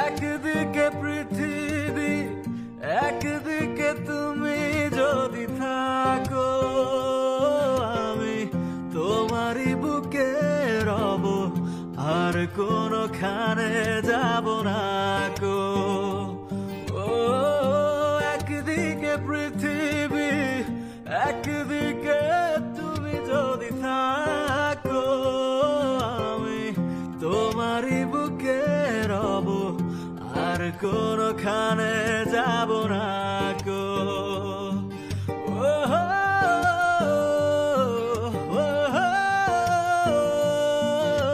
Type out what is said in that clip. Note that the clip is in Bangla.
একদিকে পৃথিবী, একদিকে তুমি যদি থাকো, আমি তোমারই বুকে রব, আর কোনোখানে যাব না কো। ও একদিকে পৃথিবী, একদিকে তুমি যদি থাকো, আমি তোমারই বুকে রব, আর কোনোখানে যাব না।